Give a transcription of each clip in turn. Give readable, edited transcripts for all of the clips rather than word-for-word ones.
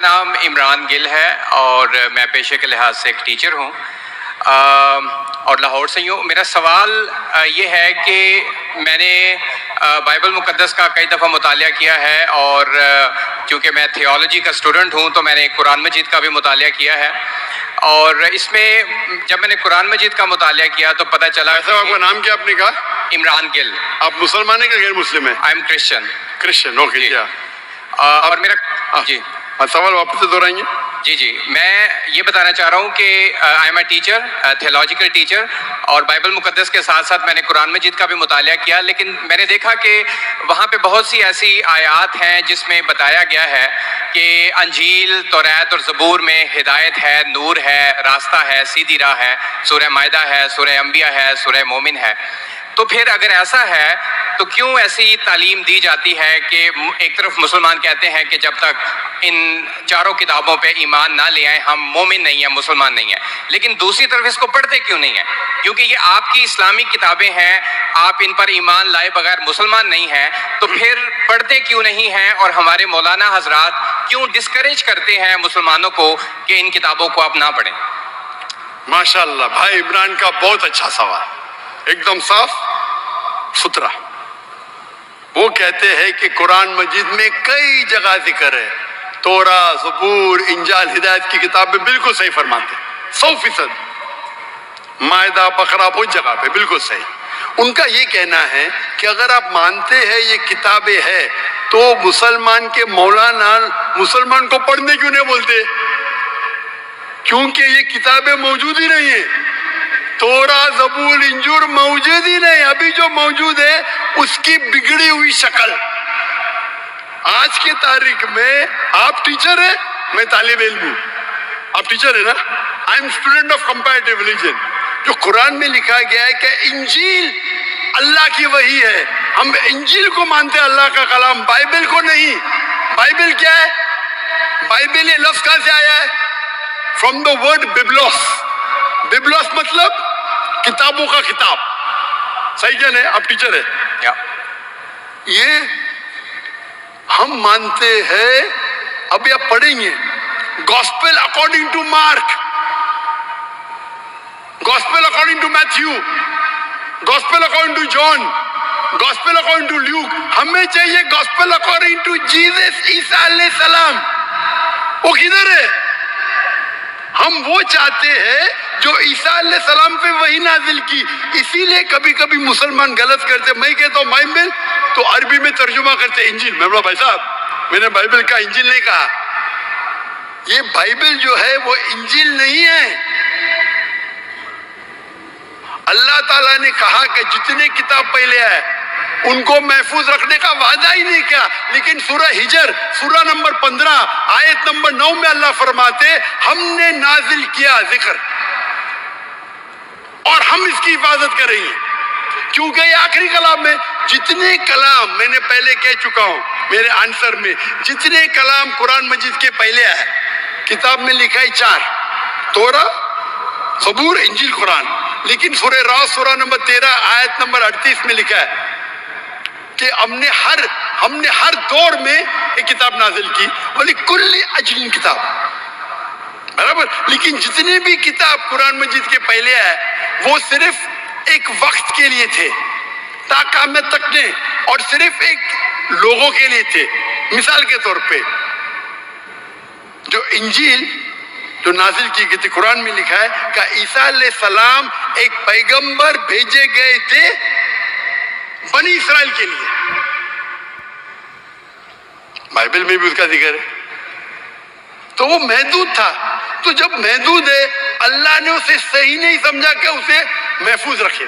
نام عمران گل ہے اور میں پیشے کے لحاظ سے ایک ٹیچر ہوں اور لاہور سے ہی ہوں. میرا سوال یہ ہے کہ میں نے بائبل مقدس کا کئی دفعہ مطالعہ کیا ہے اور چونکہ میں تھیولوجی کا اسٹوڈنٹ ہوں تو میں نے قرآن مجید کا بھی مطالعہ کیا ہے اور اس میں جب میں نے قرآن مجید کا مطالعہ کیا تو پتہ چلا. آپ کا نام کیا آپ نے کہا؟ عمران گل. آپ مسلمان ہیں کہ غیر مسلم ہیں؟ I am Christian. Christian, okay. کیا اور میرا جی سوال واپس سے دہرائیں گے؟ جی میں یہ بتانا چاہ رہا ہوں کہ I am a teacher, theological teacher, اور بائبل مقدس کے ساتھ ساتھ میں نے قرآن مجید کا بھی مطالعہ کیا، لیکن میں نے دیکھا کہ وہاں پہ بہت سی ایسی آیات ہیں جس میں بتایا گیا ہے کہ انجیل، توریت اور زبور میں ہدایت ہے، نور ہے، راستہ ہے، سیدھی راہ ہے. سورہ مائدہ ہے، سورہ انبیاء ہے، سورہ مومن ہے. تو پھر اگر ایسا ہے تو کیوں ایسی تعلیم دی جاتی ہے کہ ایک طرف مسلمان کہتے ہیں کہ جب تک ان چاروں کتابوں پہ ایمان نہ لے آئیں ہم مومن نہیں ہیں، مسلمان نہیں ہیں، لیکن دوسری طرف اس کو پڑھتے کیوں نہیں ہیں؟ کیونکہ یہ آپ کی اسلامی کتابیں ہیں، آپ ان پر ایمان لائے بغیر مسلمان نہیں ہیں، تو پھر پڑھتے کیوں نہیں ہیں؟ اور ہمارے مولانا حضرات کیوں ڈسکریج کرتے ہیں مسلمانوں کو کہ ان کتابوں کو آپ نہ پڑھیں؟ ماشاءاللہ بھائی عمران کا بہت اچھا سوال، ایک دم صاف ستھرا. وہ کہتے ہیں کہ قرآن مجید میں کئی جگہ ذکر ہے، تورا، زبور، انجیل، ہدایت کی کتاب میں بالکل صحیح فرماتے ہیں، 100%. مائدہ، بقرہ، بہت جگہ پہ بالکل صحیح. ان کا یہ کہنا ہے کہ اگر آپ مانتے ہیں یہ کتابیں ہیں تو مسلمان کے مولانا مسلمان کو پڑھنے کیوں نہیں بولتے؟ کیونکہ یہ کتابیں موجود ہی نہیں ہیں. تورا، زبور، انجیل موجود ہی نہیں. ابھی جو موجود ہے اس کی بگڑی ہوئی شکل. آج کی تاریخ میں آپ ٹیچر ہیں، میں طالب علم ہوں. آپ ٹیچر ہیں نا؟ I am student of comparative religion. جو قرآن میں لکھا گیا ہے کہ انجیل اللہ کی وحی ہے، ہم انجیل کو مانتے ہیں، اللہ کا کلام، بائبل کو نہیں. بائبل کیا ہے؟ بائبل یہ لفظ کہاں سے آیا ہے؟ From the word بیبلوس. بیبلوس مطلب کتابوں کا کتاب. صحیح کیا نہیں؟ آپ ٹیچر ہے. یہ ہم مانتے ہیں. ابھی آپ پڑھیں گے gospel according to Mark, gospel according to Matthew, gospel according to John, gospel according to Luke. ہمیں چاہیے گاسپل اکارڈنگ ٹو جیزس عیسیٰ علیہ السلام. وہ کدھر ہے؟ ہم وہ چاہتے ہیں جو عیسیٰ علیہ السلام پہ وہی نازل کی. اسی لیے کبھی کبھی مسلمان غلط کرتے. میں کہتا ہوں بائبل تو عربی میں ترجمہ کرتے انجیل. میں بولا بھائی صاحب میں نے بائبل کا انجیل نہیں کہا. یہ بائبل جو ہے وہ انجیل نہیں ہے. اللہ تعالیٰ نے کہا کہ جتنے کتاب پہلے آئے ان کو محفوظ رکھنے کا وعدہ ہی نہیں کیا. لیکن سورہ ہجر سورہ نمبر 15 آیت نمبر 9 میں اللہ فرماتے ہم نے نازل کیا ذکر اور ہم اس کی حفاظت کریں گے. کیونکہ یہ آخری کلام ہے. جتنے کلام میں نے پہلے کہہ چکا ہوں میرے آنسر میں، جتنے کلام قرآن مجید کے پہلے آئے کتاب میں لکھا ہے 4، تورا، زبور، انجیل، قرآن. لیکن سورہ راس سورہ نمبر 13 آیت نمبر 38 میں لکھا ہے کہ ہم نے ہر دور میں ایک کتاب نازل کی، وَلِكُلِّ أَجْلٍ کتاب. برابر. لیکن جتنے بھی کتاب قرآن مجید کے پہلے آئے وہ صرف ایک وقت کے لیے تھے تا قیامت تک نے، اور صرف ایک لوگوں کے لیے تھے. مثال کے طور پہ جو انجیل جو نازل کی گئی تھی قرآن میں لکھا ہے کہ عیسیٰ علیہ السلام ایک پیغمبر بھیجے گئے تھے بنی اسرائیل کے لیے. بائبل میں بھی اس کا ذکر ہے. تو وہ محدود تھا. تو جب محدود ہے اللہ نے اسے صحیح نہیں سمجھا کہ اسے محفوظ رکھے.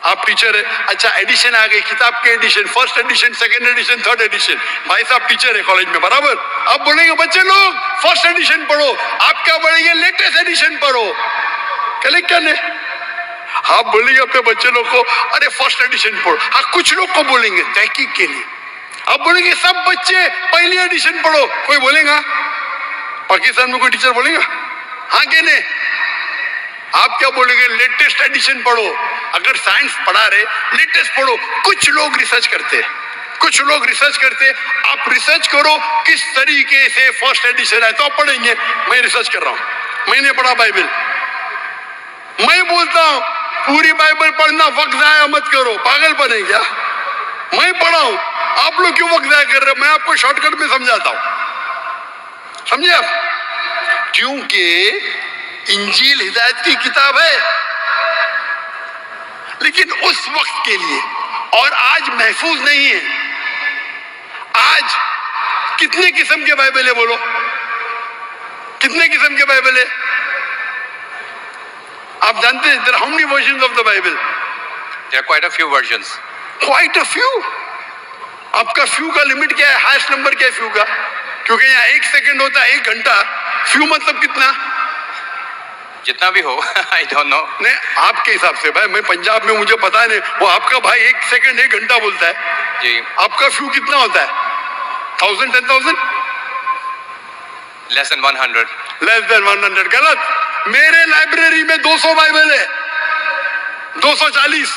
آپ ٹیچر ہے، اچھا ایڈیشن آ گئی، کتاب کے edition, first edition, second edition, third edition. بھائی صاحب ٹیچر ہے کالج میں، برابر. آپ بولیں گے بچے لوگ فرسٹ ایڈیشن پڑھو، آپ کیا بولیں گے لیٹسٹ ایڈیشن پڑھو. کلیکٹر نے آپ بولیں گے اپنے بچے لوگ کو ارے فرسٹ ایڈیشن پڑھو. ہاں کچھ لوگ کو بولیں گے تحقیق کے لیے. آپ بولیں گے سب بچے پہلی ایڈیشن پڑھو. کوئی بولے گا پاکستان میں کوئی ٹیچر بولے گا ہاں کہ نہیں؟ آپ کیا بولیں گے لیٹسٹ ایڈیشن پڑھو. اگر سائنس پڑھا رہے لیٹسٹ پڑھو. کچھ لوگ ریسرچ کرتے ہیں کچھ لوگ ریسرچ کرتے, آپ ریسرچ کرو کس طریقے سے فرسٹ ایڈیشن ہے تو آپ پڑھیں گے. میں ریسرچ کر رہا ہوں, میں نے پڑھا بائبل. میں بولتا ہوں پوری بائبل پڑھنا وقت ضائع مت کرو, پاگل بنے کیا؟ میں پڑھا ہوں, آپ لوگ کیوں وقت ضائع کر رہے ہیں؟ میں آپ کو شارٹ کٹ میں سمجھاتا ہوں, سمجھے آپ؟ کیونکہ انجیل ہدایت کی کتاب ہے, لیکن اس وقت کے لیے, اور آج محفوظ نہیں ہے. آج کتنے قسم کے بائبل ہے بولو؟ کتنے قسم کے بائبل ہے؟ آپ جانتے ہیں there are how many versions of the Bible? There are quite a few versions. Quite a few. آپ کا فیو کا لمٹ کیا ہے؟ ہائیسٹ نمبر کیا ہے فیو کا؟ کیونکہ یہاں 1 سیکنڈ ہوتا ہے 1 گھنٹہ. فیو مطلب کتنا؟ جتنا بھی ہو I don't know. نہیں, آپ کے حساب سے. بھائی میں پنجاب میں, مجھے پتا نہیں, وہ آپ کا بھائی 1 سیکنڈ 1 گھنٹہ بولتا ہے. جی. آپ کا فیو کتنا ہوتا ہے؟ 1000 10,000 Less than 100. لیس دین 100. غلط. میرے لائبریری میں 200 بائبل ہے, 240.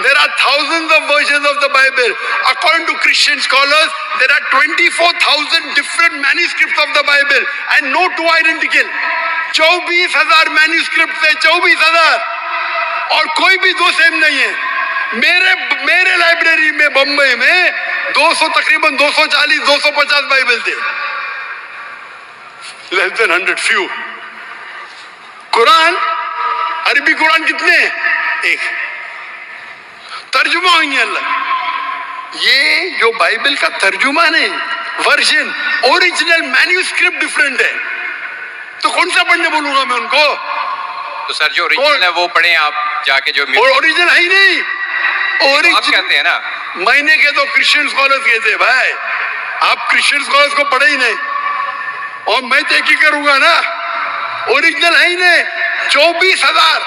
There are thousands of versions of the Bible. According to Christian scholars, there are 24,000 different manuscripts of the Bible and no two identical. 24,000 manuscripts ہے, 24,000, اور کوئی بھی دو سیم نہیں ہے. میرے لائبریری میں بمبئی میں 200 تقریباً 240 250 بائبل تھے. لیس دین 100 فیو. قرآن, عربی قرآن کتنے ہیں؟ 1. ترجمہ ہوئی اللہ. یہ جو بائبل کا ترجمہ نہیں, ورژن, اوریجنل مینیوسکرپٹ ڈفرینٹ ہے. تو کون سا پڑھنے بولوں گا میں ان کو؟ تو سر جو اوریجنل ہے وہ پڑھیں آپ جا کے. جو اوریجنل ہے ہی نہیں. آپ کہتے ہیں نا, میں نے کہتے ہو کرسچن اسکالرز کہتے ہیں. بھائی آپ کرسچن اسکالرز کو پڑھے ہی نہیں, اور میں تحقیق کروں گا نا. اوریجنل ہے ہی نہیں. 24,000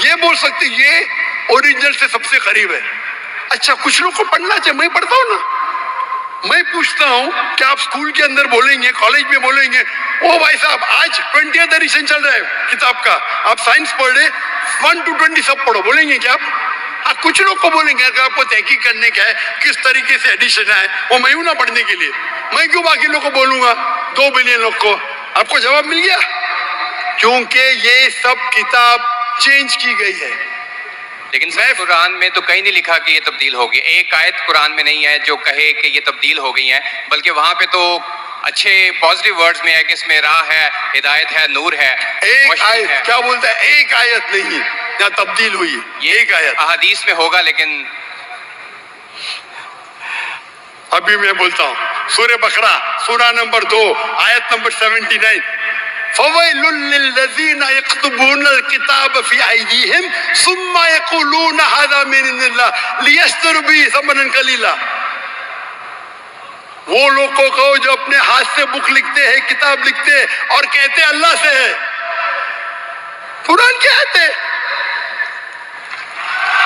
یہ بول سکتے یہ اوریجنل سے سب سے قریب ہے. اچھا کچھ لوگ کو پڑھنا چاہیے, میں پڑھتا ہوں نا. میں پوچھتا ہوں کہ آپ اسکول کے اندر بولیں گے, کالج میں بولیں گے, او بھائی صاحب آج 20th ایڈیشن چل رہا ہے کتاب کا, آپ سائنس پڑھ رہے, 1 to 20 سب پڑھو, بولیں گے کیا آپ؟ ہاں کچھ لوگ کو بولیں گے کہ آپ کو تحقیق کرنے کا ہے کس طریقے سے ایڈیشن ہے, وہ میں ہوں نا پڑھنے کے لیے. میں کیوں باقی لوگ کو بولوں گا, 2 بلین لوگ کو؟ آپ کو جواب مل گیا. کیونکہ یہ سب کتاب چینج کی گئی ہے. لیکن سر قرآن میں تو کہیں نہیں لکھا کہ یہ تبدیل ہوگی. ایک آیت قرآن میں نہیں ہے جو کہے کہ یہ تبدیل ہو گئی ہیں, بلکہ وہاں پہ تو اچھے پازیٹیو ورڈز میں ہے کہ اس میں راہ ہے, ہدایت ہے, نور ہے. ایک آیت کیا بولتا ہے؟ ایک آیت نہیں یہاں تبدیل ہوئی, ایک آیت. احادیث میں ہوگا, لیکن ابھی میں بولتا ہوں. سورہ بقرہ سورہ نمبر 2 آیت نمبر 79. فویل للذین یکتبون الکتاب فی ایدیہم ثم یقولون ھذا من عند اللہ لیشتروا بہ ثمنا قلیلا. وہ لوگ کو کہو جو اپنے ہاتھ سے بک لکھتے ہیں, کتاب لکھتے ہیں, اور کہتے ہیں اللہ سے ہے. قرآن کیا ہے؟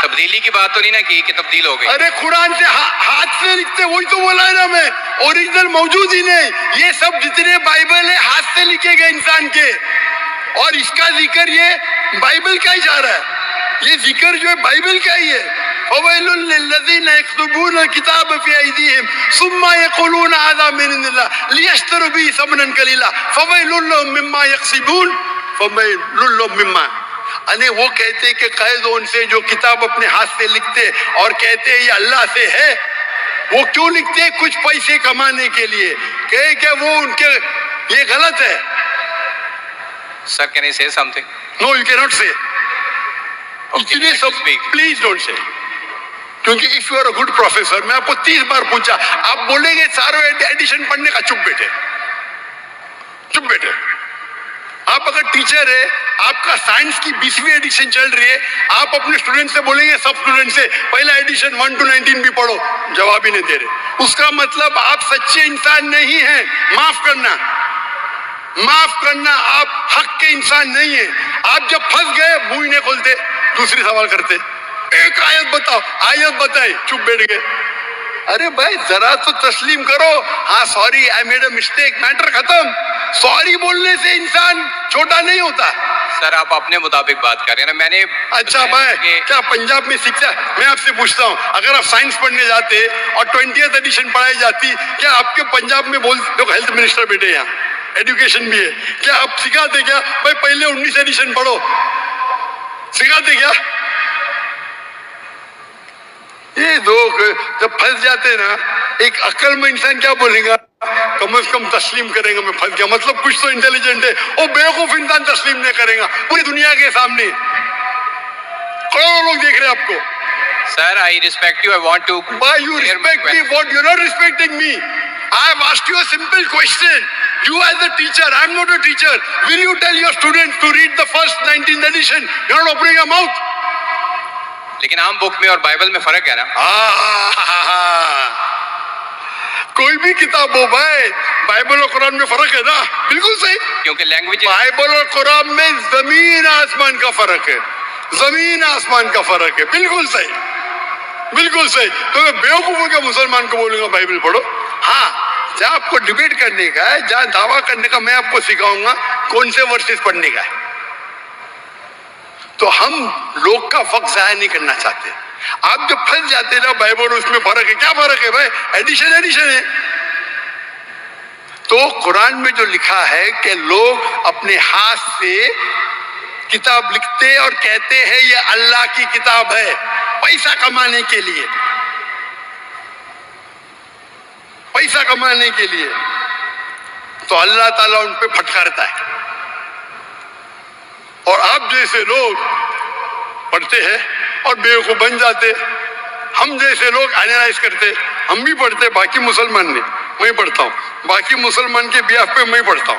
تبدیلی کی بات تو نہیں نا کی کہ تبدیل ہو گئی. ارے قرآن سے ہاتھ سے لکھتے, وہی تو بولا ہے نا میں, اوریجنل موجود ہی نہیں. یہ سب جتنے بائبل ہے ہاتھ سے لکھے گئے انسان کے, اور اس کا ذکر یہ بائبل کا ہی جا رہا ہے. یہ ذکر جو ہے بائبل کا ہی ہے. فویل للذین یکتبون الکتاب فی ایدیہم ثم یقولون ھذا من عند اللہ لیشتروا بہ ثمنا قلیلا فویل لہم مما یکسبون فویل لہم مما. یعنی وہ کہتے کہ قید ان سے جو کتاب اپنے ہاتھ سے لکھتے اور کہتے یہ اللہ سے ہے. وہ کیوں لکھتے؟ کچھ پیسے کمانے کے لیے, کہ وہ ان کے, یہ غلط ہے. سر can I say something? No you can not say. Please don't say. کیونکہ if you are a good professor, میں آپ کو 30 بار پوچھا, آپ بولیں گے ساروں ایڈیشن پڑھنے کا, چپ بیٹھے, چپ بیٹھے. آپ اگر ٹیچر ہے, آپ کا سائنس کی 20ویں ایڈیشن چل رہی ہے, آپ اپنے اسٹوڈنٹ سے بولیں گے, سب اسٹوڈنٹ سے پہلا ایڈیشن 1 to 19 بھی پڑھو, جواب ہی نہیں دے رہے. اس کا مطلب آپ سچے انسان نہیں ہیں. معاف کرنا, معاف کرنا, آپ حق کے انسان نہیں ہیں. آپ جب پھنس گئے منہ ہی نہیں کھولتے, دوسری سوال کرتے, ایک آیت بتاؤ, آیت بتائی, چپ بیٹھ گئے. ارے بھائی ذرا تو تسلیم کرو, ہاں sorry I made a mistake, matter ختم. سوری بولنے سے انسان چھوٹا نہیں ہوتا. سر آپ اپنے مطابق بات کر رہے ہیں نا. میں نے اچھا بھائی کیا پنجاب میں سیکھتا ہے؟ میں آپ سے پوچھتا ہوں اگر آپ سائنس پڑھنے جاتے اور 20th ایڈیشن پڑھائی جاتی, کیا آپ کے پنجاب میں جو ہیلتھ منسٹر بیٹھے یہاں ایڈوکیشن بھی ہے, کیا آپ سکھاتے کیا بھائی پہلے 19 ایڈیشن پڑھو؟ سکھاتے کیا؟ یہ لوگ جب پھنس جاتے نا, ایک عقل میں انسان کیا بولے گا, کم از کم تسلیم کرے گا میں پھنس گیا, مطلب کچھ تو انٹیلیجنٹ ہے. وہ بیوقوف انسان تسلیم نہیں کرے گا پوری دنیا کے سامنے, کروڑوں لوگ دیکھ رہے ہیں آپ کو. Sir I respect you, I want to. Why you respect me? What you're not respecting me? I have asked you a simple question. You as a teacher, I'm not a teacher. Will you tell your students to read the first 19th edition? You're not opening your mouth. لیکن عام بک میں اور Bible میں فرق ہے نا. کوئی بھی کتاب ہو بھائی, بائبل اور قرآن میں فرق ہے نا. بالکل صحیح, کیونکہ لینگویج بائبل اور قرآن میں زمین آسمان کا فرق ہے, زمین آسمان کا فرق ہے. بالکل صحیح, بالکل صحیح. تو میں بیوقوفوں کے مسلمان کو بولوں گا بائبل پڑھو. ہاں جہاں آپ کو ڈیبیٹ کرنے کا ہے, جہاں دعویٰ کرنے کا, میں آپ کو سکھاؤں گا کون سے ورسز پڑھنے کا ہے. تو ہم لوگ کا وقت ضائع نہیں کرنا چاہتے. آپ جب پھنس جاتے نا بائبل اس میں فرق ہے, کیا فرق ہے بھائی؟ ایڈیشن ایڈیشن ہے. تو قرآن میں جو لکھا ہے کہ لوگ اپنے ہاتھ سے کتاب لکھتے اور کہتے ہیں یہ اللہ کی کتاب ہے پیسہ کمانے کے لیے, پیسہ کمانے کے لیے, تو اللہ تعالیٰ ان پہ پھٹکارتا ہے. اور آپ جیسے لوگ پڑھتے ہیں اور بیوقوف بن جاتے. ہم جیسے لوگ اینالائز کرتے, ہم بھی پڑھتے, باقی مسلمان نہیں, میں پڑھتا ہوں, باقی مسلمان کے بیاف پہ میں پڑھتا ہوں.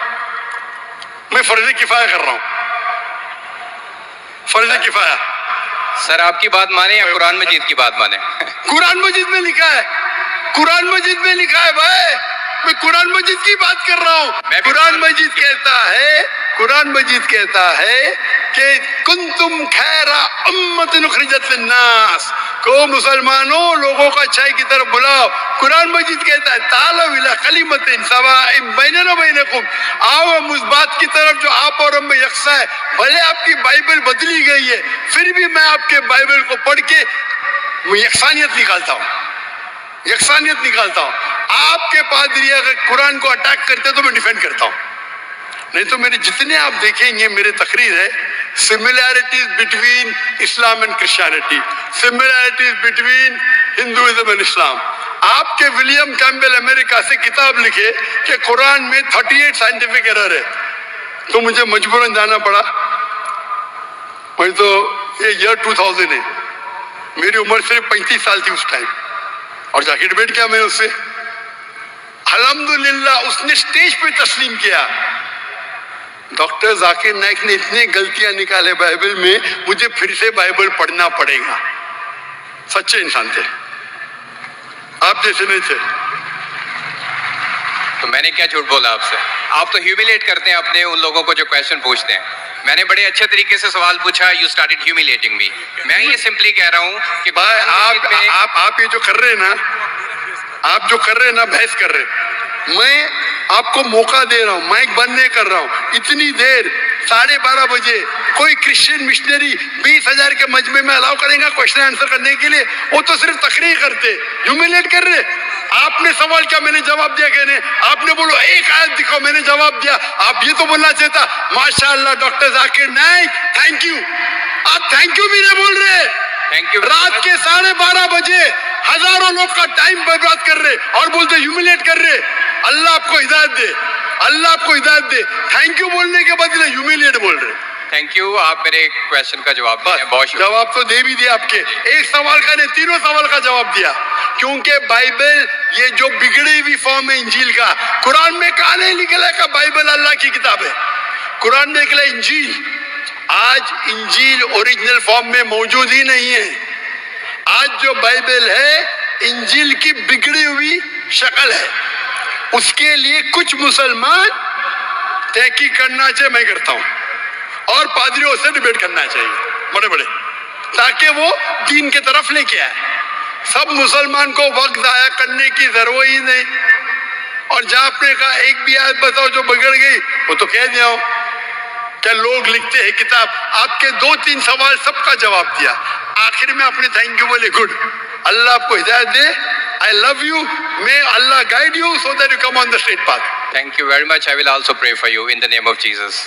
میں فرض کفایہ کر رہا ہوں, فرض کفایہ. سر آپ کی بات مانیں یا قرآن مجید کی بات مانیں؟ قرآن مجید میں لکھا ہے, قرآن مجید میں لکھا ہے بھائی, میں قرآن مجید کی بات کر رہا ہوں. قرآن مجید کہتا ہے, قرآن مجید کہتا ہے کہ کنتم خیر امۃ اخرجت للناس, کو مسلمانوں لوگوں کو اچھائی کی طرف بلاؤ. قرآن مجید کہتا ہے تعالوا الی کلمۃ سواء بیننا و بینکم, آؤ ہم اس بات کی طرف جو آپ اور ہم میں یکساں ہے. بھلے آپ کی بائبل بدلی گئی ہے, پھر بھی میں آپ کے بائبل کو پڑھ کے یکسانیت نکالتا ہوں, یکسانیت نکالتا ہوں. آپ کے پادری اگر قرآن کو اٹیک کرتے تو میں ڈیفینڈ کرتا ہوں, نہیں تو میرے جتنے آپ دیکھیں گے میرے تقریر ہے similarities between Islam and Christianity, similarities between Hinduism and Islam. آپ کے ولیم کیمبل امریکہ سے کتاب لکھے کہ قرآن میں 38 سائنٹیفک ایرر ہے, تو مجھے مجبوراً جانا پڑا. میں تو یہ ایئر 2000 ہے, میری عمر صرف 35 سال تھی اس ٹائم, اور جا کے ڈیبیٹ کیا میں اس سے. الحمدللہ اس نے اسٹیج پہ تسلیم کیا. ڈاکٹر ذاکر نائک نے اتنے غلطیاں نکالے بائبل میں, مجھے پھر سے بائبل پڑھنا پڑے گا. سچے انسان تھے, آپ جیسے نہیں تھے. تو میں نے کیا جھوٹ بولا آپ سے؟ آپ تو ہیومیلیٹ کرتے ہیں اپنے ان لوگوں کو جو کویشچن پوچھتے ہیں. میں نے بڑے اچھے طریقے سے سوال پوچھا, یو اسٹارٹڈ ہیومیلیٹنگ می. میں یہ سمپلی کہہ رہا ہوں کہ بھائی آپ یہ جو کر رہے ہیں نا, آپ جو کر رہے ہیں نا, بحث کر رہے ہیں, میں آپ کو موقع دے رہا ہوں, مائک بند نہیں کر رہا ہوں. اتنی دیر 12:30 بجے کوئی کرسچین مشنری 20,000 کے مجمع میں الاؤ کریں گا کوشچن آنسر کرنے کے لیے؟ وہ تو صرف تقریر کرتے, ہیومیلیٹ کر رہے. آپ نے سوال کیا, میں نے جواب دیا. کہنے آپ نے بولو ایک آیت دکھاؤ, میں نے جواب دیا. آپ یہ تو بولنا چاہتا ماشاءاللہ doctor Zakir Naik thank you. آپ تھینک یو بھی نہیں بول رہے. رات کے 12:30 بجے ہزاروں لوگ کا ٹائم برباد کر رہے اور بولتے ہیومیلیٹ کر رہے. اللہ آپ کو ہدایت دے, اللہ آپ کو ہدایت دے. تھینک یو بولنے کے بدلے ہیومیلیٹ بول رہے. تھینک یو, آپ میرے کویشچن کا جواب دیں. بہت شکریہ. جواب تو دے بھی دیا آپ کے, ایک سوال کا نہیں, تینوں سوال کا جواب دیا. کیونکہ بائبل یہ جو بگڑی ہوئی فارم ہے انجیل کا, قرآن میں کہا نہیں نکلا کہ بائبل اللہ کی کتاب ہے. قرآن میں نکلا انجیل. آج انجیل اوریجنل فارم میں موجود ہی نہیں ہے. آج جو بائبل ہے انجیل کی بگڑی ہوئی شکل ہے. اس کے لیے کچھ مسلمان تحقیق کرنا چاہیے, میں کرتا ہوں, اور پادریوں سے ڈیبیٹ کرنا چاہیے بڑے بڑے, تاکہ وہ دین کے طرف لے کے آئے. سب مسلمان کو وقت ضائع کرنے کی ضرورت ہی نہیں. اور جہاں آپ نے کہا ایک بھی آیت بتاؤ جو بگڑ گئی, وہ تو کہہ دیا ہوں کہ لوگ لکھتے ہیں کتاب، آپ کے 2-3 سوال سب کا جواب دیا، آخر میں اپنے تھینک یو بولے گڈ، اللہ آپ کو ہدایت دے، I love you, may Allah guide you so that you come on the straight path. Thank you very much. I will also pray for you in the name of Jesus.